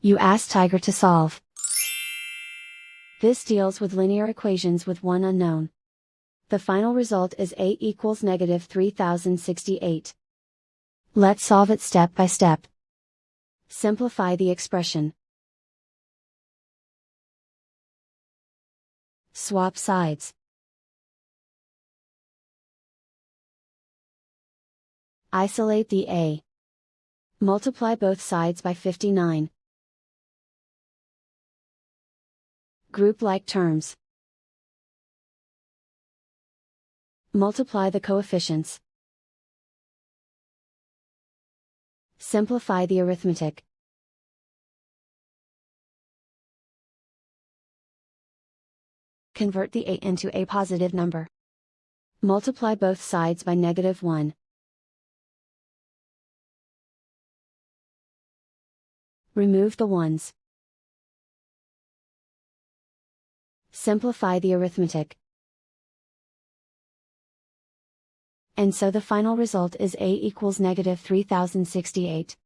You ask Tiger to solve. This deals with linear equations with one unknown. The final result is A equals negative 3068. Let's solve it step by step. Simplify the expression. Swap sides. Isolate the A. Multiply both sides by 59. Group like terms. Multiply the coefficients. Simplify the arithmetic. Convert the A into a positive number. Multiply both sides by -1. Remove the ones. Simplify the arithmetic. And so the final result is A equals negative 3068.